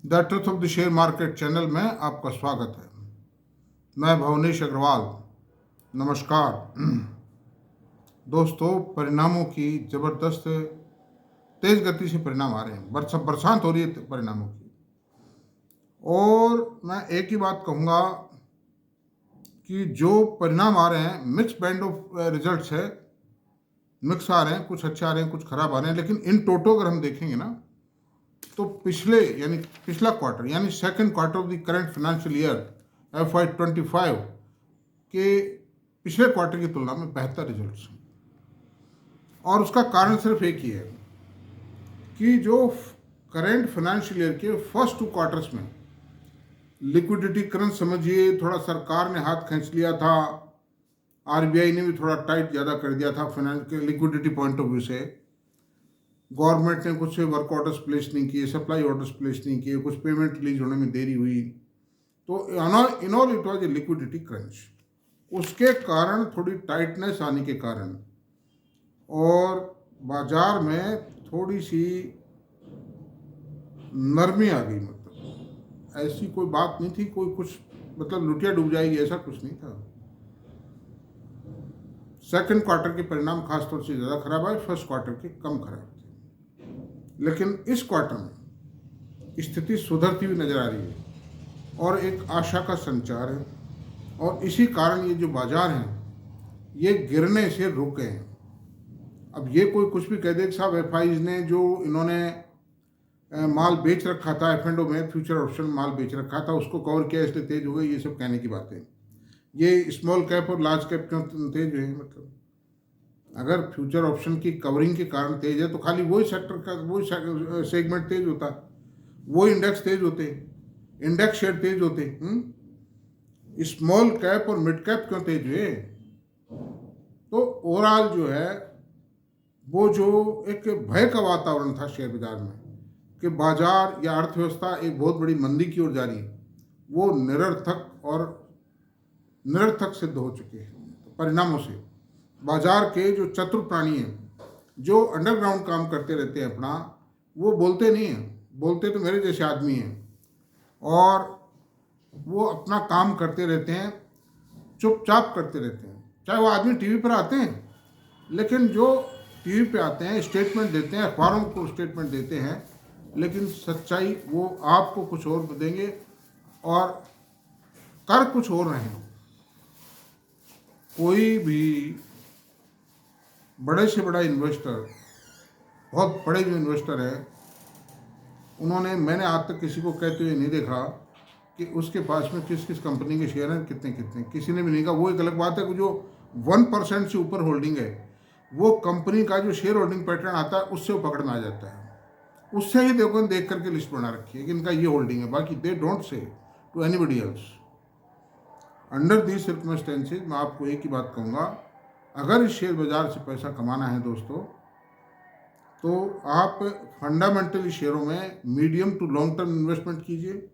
The truth of the share market channel में आपका स्वागत है। मैं भवनेश अग्रवाल। नमस्कार दोस्तों, परिणामों की ज़बरदस्त तेज़ गति से परिणाम आ रहे हैं। बरसात हो रही है परिणामों की। और मैं एक ही बात कहूँगा कि जो परिणाम आ रहे हैं, मिक्स बैंड ऑफ रिजल्ट्स है। मिक्स आ रहे हैं, कुछ अच्छे आ रहे हैं, कुछ खराब आ रहे हैं, लेकिन इन टोटो अगर हम देखेंगे ना, तो पिछला क्वार्टर यानी second quarter of the current financial year FY25 के पिछले क्वार्टर की तुलना में बेहतर रिजल्ट्स हैं। और उसका कारण सिर्फ एक ही है कि जो करंट फाइनेंशियल ईयर के फर्स्ट 2 क्वार्टर्स में लिक्विडिटी क्रंच समझिए, थोड़ा सरकार ने हाथ खींच लिया था, RBI ने भी थोड़ा टाइट ज़्यादा कर दिया था फाइनेंस के लिक्विडिटी पॉइंट ऑफ व्यू से। गवर्नमेंट ने कुछ वर्क ऑर्डर्स प्लेस नहीं किए, सप्लाई ऑर्डर्स प्लेस नहीं किए, कुछ पेमेंट रिलीज होने में देरी हुई। तो in all it was a liquidity crunch. उसके कारण थोड़ी टाइटनेस आने के कारण और बाजार में थोड़ी सी नरमी आ गई। मतलब ऐसी कोई बात नहीं थी, कोई कुछ मतलब लुटिया डूब जाएगी ऐसा कुछ नहीं था। सेकंड क्वार्टर के परिणाम खासतौर से ज़्यादा खराब आए, फर्स्ट क्वार्टर के कम खराब थे। लेकिन इस क्वार्टर में स्थिति सुधरती हुई नजर आ रही है और एक आशा का संचार है। और इसी कारण ये जो बाजार हैं ये गिरने से रुक गए हैं। अब ये कोई कुछ भी कह दे कि साहब FIs ने जो इन्होंने माल बेच रखा था, F&O में फ्यूचर ऑप्शन माल बेच रखा था, उसको कवर किया इसलिए तेज हो गई, ये सब कहने की बातें। ये स्मॉल कैप और लार्ज कैप क्यों तेज है? मतलब अगर फ्यूचर ऑप्शन की कवरिंग के कारण तेज है तो खाली वही सेक्टर का वही सेगमेंट तेज होता, वो इंडेक्स तेज होते, इंडेक्स शेयर तेज होते। स्मॉल कैप और मिड कैप क्यों तेज हुए? तो ओवरऑल जो है वो जो एक भय का वातावरण था शेयर बाजार में कि बाजार या अर्थव्यवस्था एक बहुत बड़ी मंदी की ओर जा रही है, वो निरर्थक सिद्ध हो चुके हैं। तो परिणामों से बाजार के जो चतुर प्राणी हैं, जो अंडरग्राउंड काम करते रहते हैं अपना, वो बोलते नहीं हैं, बोलते तो मेरे जैसे आदमी हैं और वो अपना काम करते रहते हैं, चुपचाप करते रहते हैं। चाहे वो आदमी टीवी पर आते हैं, लेकिन जो टीवी पे आते हैं स्टेटमेंट देते हैं, अखबारों को स्टेटमेंट देते हैं, लेकिन सच्चाई वो आपको कुछ और देंगे और कर कुछ और रहे हैं। कोई भी बड़े से बड़ा इन्वेस्टर, बहुत बड़े जो इन्वेस्टर हैं, मैंने आज तक किसी को कहते हुए नहीं देखा कि उसके पास में किस किस कंपनी के शेयर हैं, कितने कितने, किसी ने भी नहीं कहा। वो एक अलग बात है कि जो 1% से ऊपर होल्डिंग है, वो कंपनी का जो शेयर होल्डिंग पैटर्न आता है उससे वो पकड़ में आ जाता है। उससे ही देखो देख करके लिस्ट बना रखी है कि इनका ये होल्डिंग है, बाकी they don't say to anybody else. Under these circumstances मैं आपको एक ही बात कहूँगा, अगर इस शेयर बाजार से पैसा कमाना है दोस्तों, तो आप फंडामेंटली शेयरों में medium to long term investment कीजिए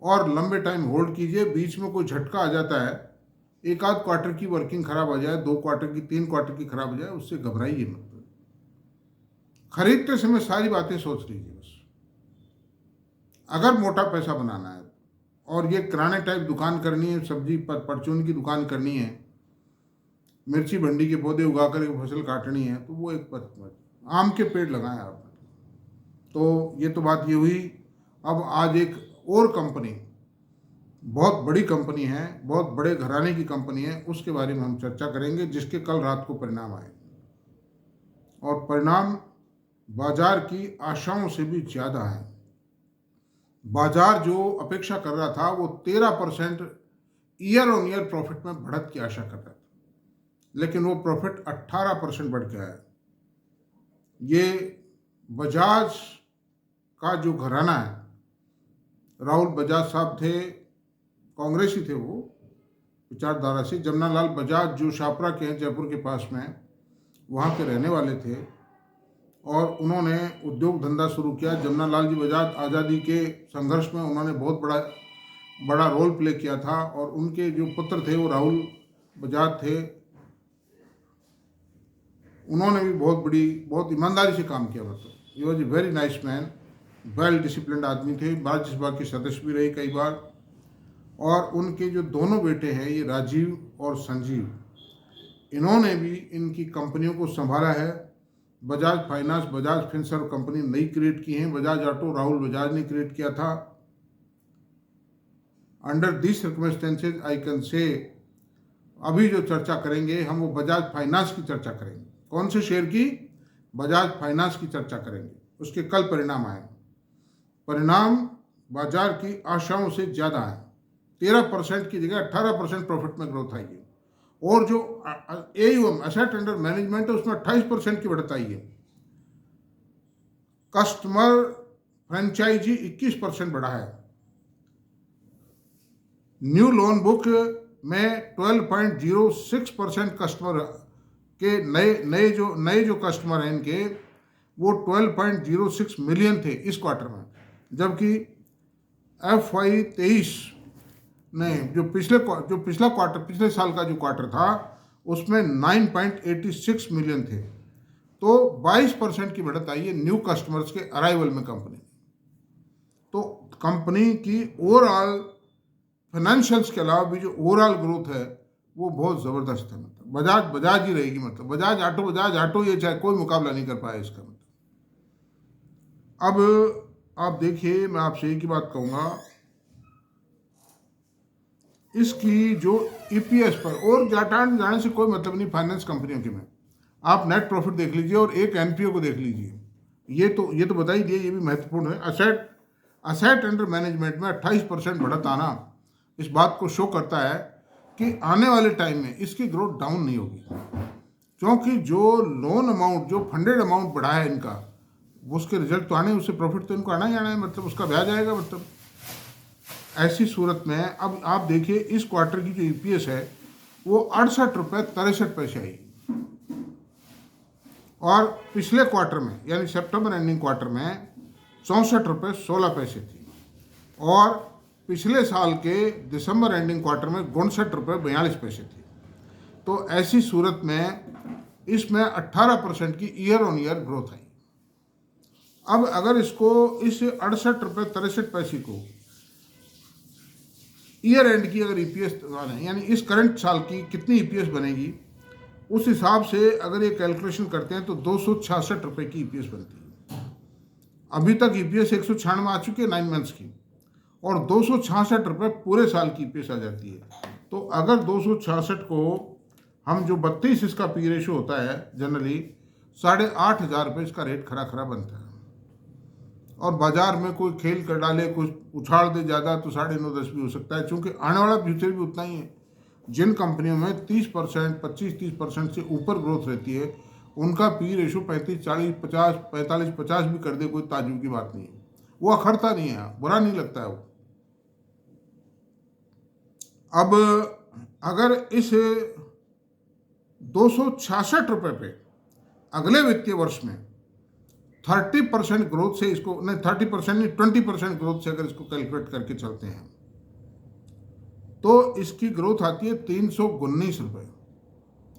और लंबे टाइम होल्ड कीजिए। बीच में कोई झटका आ जाता है, एक आध क्वार्टर की वर्किंग खराब आ जाए, 2 क्वार्टर की, 3 क्वार्टर की खराब हो जाए, उससे घबराइए मत। खरीदते समय सारी बातें सोच लीजिए बस। अगर मोटा पैसा बनाना है और ये किराने टाइप दुकान करनी है, सब्जी परचून की दुकान करनी है, मिर्ची भिंडी के पौधे उगा कर फसल काटनी है, तो वो एक आम के पेड़ लगाएं आप। तो ये तो बात ये हुई। अब आज एक और कंपनी, बहुत बड़ी कंपनी है, बहुत बड़े घराने की कंपनी है, उसके बारे में हम चर्चा करेंगे, जिसके कल रात को परिणाम आए और परिणाम बाजार की आशाओं से भी ज़्यादा है। बाजार जो अपेक्षा कर रहा था वो 13% ईयर ऑन ईयर प्रॉफिट में बढ़त की आशा कर रहा था, लेकिन वो प्रॉफिट 18% बढ़ गया है। ये बजाज का जो घराना है, राहुल बजाज साहब थे, कांग्रेसी थे वो विचारधारा से। जमनालाल बजाज जो शाहपुरा के हैं, जयपुर के पास में, वहाँ के रहने वाले थे और उन्होंने उद्योग धंधा शुरू किया। जमनालाल जी बजाज आज़ादी के संघर्ष में उन्होंने बहुत बड़ा रोल प्ले किया था और उनके जो पुत्र थे वो राहुल बजाज थे। उन्होंने भी बहुत ईमानदारी से काम किया। मतलब he was a very nice man well disciplined आदमी थे, राज्यसभा के सदस्य भी रहे कई बार। और उनके जो दोनों बेटे हैं, ये राजीव और संजीव, इन्होंने भी इनकी कंपनियों को संभाला है। Bajaj finance, Bajaj Finserv company नई क्रिएट की है। बजाज ऑटो राहुल बजाज ने क्रिएट किया था। Under this circumstances I can say, अभी जो चर्चा करेंगे हम वो बजाज फाइनेंस की चर्चा करेंगे। कौन से शेयर की? बजाज फाइनेंस की चर्चा करेंगे। उसके कल परिणाम आए, परिणाम बाजार की आशाओं से ज़्यादा है। 13% की जगह 18% प्रॉफिट में ग्रोथ आई है। और जो AUM एसेट अंडर मैनेजमेंट है उसमें 28% की बढ़त आई है। कस्टमर फ्रेंचाइजी 21% बढ़ा है। न्यू लोन बुक में 12.06% कस्टमर के नए जो कस्टमर हैं इनके, वो 12.06 मिलियन थे इस क्वार्टर में, जबकि FY23 में जो पिछला क्वार्टर, पिछले साल का जो क्वार्टर था उसमें 9.86 मिलियन थे। तो 22% की बढ़त आई है न्यू कस्टमर्स के अराइवल में कंपनी। तो कंपनी की ओवरऑल फाइनेंशियल्स के अलावा भी जो ओवरऑल ग्रोथ है वो बहुत ज़बरदस्त है। मतलब बजाज ही रहेगी। मतलब बजाज ऑटो ये चाहे कोई मुकाबला नहीं कर पाया इसका। मतलब अब आप देखिए, मैं आपसे एक ही बात कहूँगा, इसकी जो EPS पर, और जाने से कोई मतलब नहीं फाइनेंस कंपनियों के में। आप नेट प्रॉफिट देख लीजिए और एक NPO को देख लीजिए। ये तो बता ही दिए, ये भी महत्वपूर्ण है। असेट अंडर मैनेजमेंट में 28% बढ़त आना इस बात को शो करता है कि आने वाले टाइम में इसकी ग्रोथ डाउन नहीं होगी, क्योंकि जो लोन अमाउंट, जो फंडेड अमाउंट बढ़ा है इनका, उसके रिजल्ट तो आने, उससे प्रॉफिट तो इनको आना ही आना है। मतलब उसका ब्याज आएगा। मतलब ऐसी सूरत में अब आप देखिए, इस क्वार्टर की जो EPS है वो 68.63 रुपये आई, और पिछले क्वार्टर में यानी सितंबर एंडिंग क्वार्टर में 64.16 थी, और पिछले साल के दिसंबर एंडिंग क्वार्टर में 59.42 थी। तो ऐसी सूरत में इसमें 18% की ईयर ऑन ईयर ग्रोथ आई। अब अगर इसको, इस 68.63 को ईयर एंड की अगर EPS यानी इस करंट साल की कितनी EPS बनेगी, उस हिसाब से अगर ये कैलकुलेशन करते हैं तो 266 रुपये की EPS बनती है। अभी तक EPS 196 आ चुकी है 9 मंथ्स की, और 266 रुपये पूरे साल की EPS आ जाती है। तो अगर 266 को हम, जो 32 इसका P रेशो होता है जनरली, 8,500 रुपये इसका रेट खरा बनता है। और बाजार में कोई खेल कर डाले, कुछ उछाल दे ज़्यादा, तो 9.5-10 भी हो सकता है, क्योंकि आने वाला फ्यूचर भी उतना ही है। जिन कंपनियों में 30%, 25-30% से ऊपर ग्रोथ रहती है, उनका P रेशो 35-40-50, 45-50 भी कर दे, कोई ताज्जुब की बात नहीं है। वो अखरता नहीं है, बुरा नहीं लगता है वो। अब अगर इस 266 रुपये पे अगले वित्तीय वर्ष में 30% ग्रोथ से इसको, नहीं 30% नहीं, 20% ग्रोथ से अगर इसको कैलकुलेट करके चलते हैं, तो इसकी ग्रोथ आती है 319 रुपये।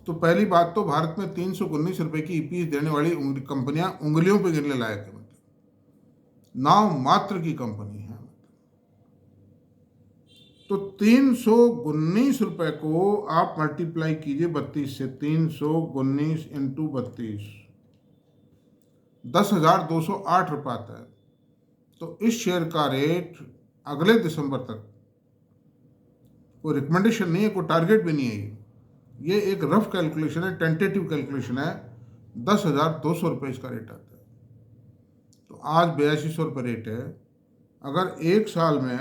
तो पहली बात तो, भारत में 319 रुपये की EPS देने वाली कंपनियां उंगलियों पे गिनने लायक है। मतलब नाम मात्र की कंपनी है। तो 319 रुपये को आप मल्टीप्लाई कीजिए 32 से। 319 इंटू 32, 10,208 रुपये आता है। तो इस शेयर का रेट अगले दिसंबर तक, कोई रिकमेंडेशन नहीं है, कोई टारगेट भी नहीं है, ये एक रफ कैलकुलेशन है, टेंटेटिव कैलकुलेशन है, 10,200 रुपये इसका रेट आता है। तो आज 8200 रुपये रेट है। अगर एक साल में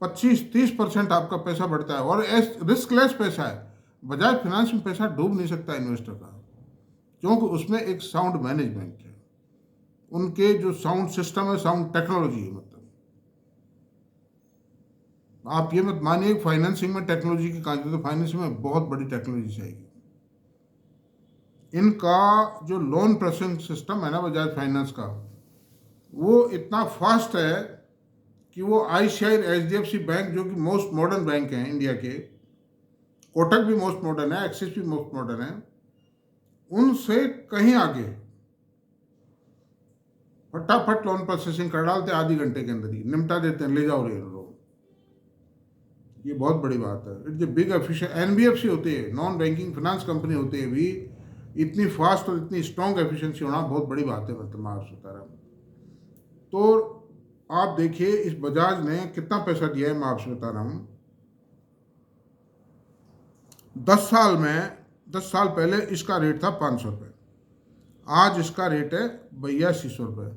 25-30% आपका पैसा बढ़ता है, और रिस्कलेस पैसा है, बजाज फाइनेंस में पैसा डूब नहीं सकता इन्वेस्टर का, क्योंकि उसमें एक साउंड मैनेजमेंट है, उनके जो साउंड सिस्टम है, साउंड टेक्नोलॉजी है। मतलब आप ये मत मानिए फाइनेंसिंग में टेक्नोलॉजी की कहानी, तो फाइनेंसिंग में बहुत बड़ी टेक्नोलॉजी चाहिए। इनका जो लोन प्रोसेसिंग सिस्टम है ना बजाज फाइनेंस का, वो इतना फास्ट है कि वो ICICI, HDFC बैंक, जो कि मोस्ट मॉडर्न बैंक हैं इंडिया के, कोटक भी मोस्ट मॉडर्न है, एक्सिस भी मोस्ट मॉडर्न है, उनसे कहीं आगे। फटाफट लोन प्रोसेसिंग कर डालते, आधे घंटे के अंदर ही निपटा देते हैं, ले जाओ रे लोग। ये बहुत बड़ी बात है। It's a big efficient. NBFC होते हैं, नॉन बैंकिंग फाइनेंस कंपनी होते हैं भी, इतनी फास्ट और इतनी स्ट्रॉन्ग एफिशिएंसी होना बहुत बड़ी बात है। मतलब मैं आपसे बता रहा हूँ। तो आप देखिए इस बजाज ने कितना पैसा दिया है, मैं आपसे बता रहा हूँ। 10 साल पहले इसका रेट था 500 रुपये, आज इसका रेट है 8200 रुपये।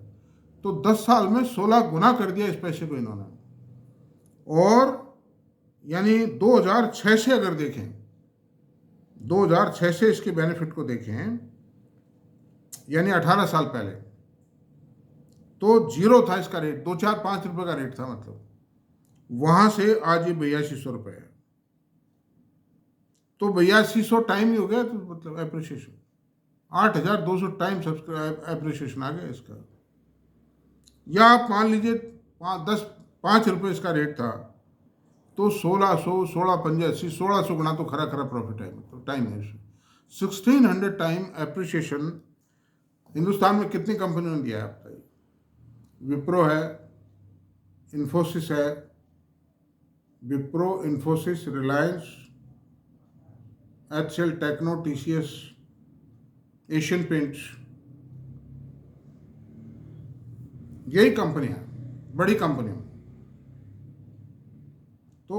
तो 10 साल में 16 गुना कर दिया इस पैसे को इन्होंने। और यानी 2006 से अगर देखें, 2006 से इसके बेनिफिट को देखें, यानी 18 साल पहले तो जीरो था इसका रेट, 2-4-5 रुपए का रेट था। मतलब वहां से आज ये 8200 रुपये है। तो 8200 टाइम ही हो गया। तो मतलब एप्रिसिएशन 8200 टाइम एप्रिसिएशन आ गया इसका। या आप मान लीजिए 5 रुपये इसका रेट था, तो 1600, 1685, 1600 गुना तो खरा खरा प्रॉफिट है। मतलब टाइम है। 1600 टाइम एप्रिसिएशन हिंदुस्तान में कितनी कंपनियों ने दिया है आप बताइए? विप्रो है, इन्फोसिस है, विप्रो, इन्फोसिस, रिलायंस, एचएल, टेक्नो, टीसीएस, एशियन पेंट्स, यही कंपनियां बड़ी कंपनियां। तो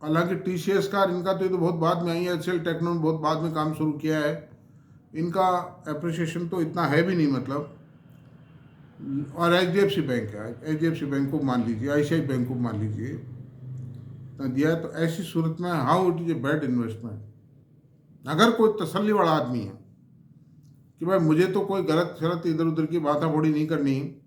हालांकि टीसीएस का इनका तो ये तो बहुत बाद में आई है, एचएल, टेक्नो ने बहुत बाद में काम शुरू किया है, इनका एप्रिसिएशन तो इतना है भी नहीं। मतलब और एचडीएफसी बैंक है, एचडीएफसी बैंक को मान लीजिए, आईसीआई बैंक को मान लीजिए दिया है। तो ऐसी सूरत में how it is a bad investment. अगर कोई तसल्ली वाला आदमी है कि भाई मुझे तो कोई गलत शलत इधर उधर की बाता बड़ी नहीं करनी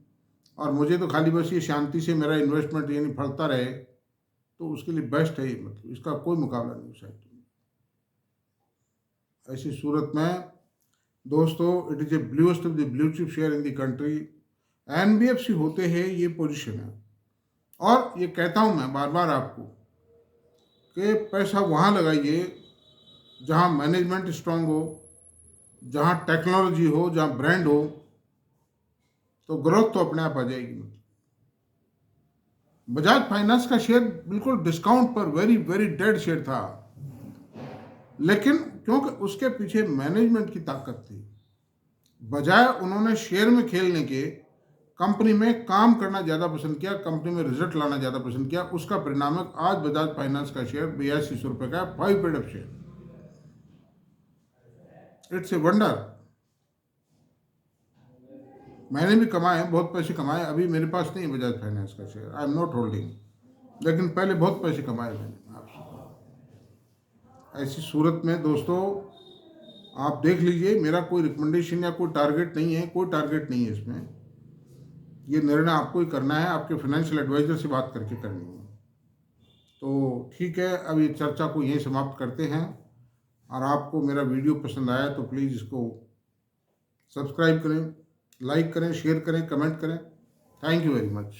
और मुझे तो खाली बस ये शांति से मेरा इन्वेस्टमेंट यानी फलता रहे, तो उसके लिए बेस्ट है ये। मतलब इसका कोई मुकाबला नहीं शायद। ऐसी सूरत में दोस्तों, it is a bluest of the blue chip share in the country. NBFC होते हैं ये पोजीशन है। और ये कहता हूं मैं बार बार आपको कि पैसा वहां लगाइए जहां मैनेजमेंट स्ट्रांग हो, जहां टेक्नोलॉजी हो, जहां ब्रांड हो, तो ग्रोथ तो अपने आप आ जाएगी। बजाज फाइनेंस का शेयर बिल्कुल डिस्काउंट पर वेरी वेरी डेड शेयर था, लेकिन क्योंकि उसके पीछे मैनेजमेंट की ताकत थी, बजाय उन्होंने शेयर में खेलने के कंपनी में काम करना ज़्यादा पसंद किया, कंपनी में रिजल्ट लाना ज़्यादा पसंद किया। उसका परिणाम है आज बजाज फाइनेंस का शेयर 8200 रुपये का 5 paid of share. It's a wonder. मैंने भी कमाए, बहुत पैसे कमाए। अभी मेरे पास नहीं बजाज फाइनेंस का share, I am not holding, लेकिन पहले बहुत पैसे कमाए मैंने आपसे। ऐसी सूरत में दोस्तों आप देख लीजिए, मेरा कोई रिकमेंडेशन या कोई टारगेट नहीं है, कोई टारगेट नहीं है इसमें। ये निर्णय आपको ही करना है, आपके फाइनेंशियल एडवाइजर से बात करके करनी है। तो ठीक है, अब ये चर्चा को यहीं समाप्त करते हैं। और आपको मेरा वीडियो पसंद आया तो प्लीज़ इसको सब्सक्राइब करें, लाइक करें, शेयर करें, कमेंट करें। Thank you very much.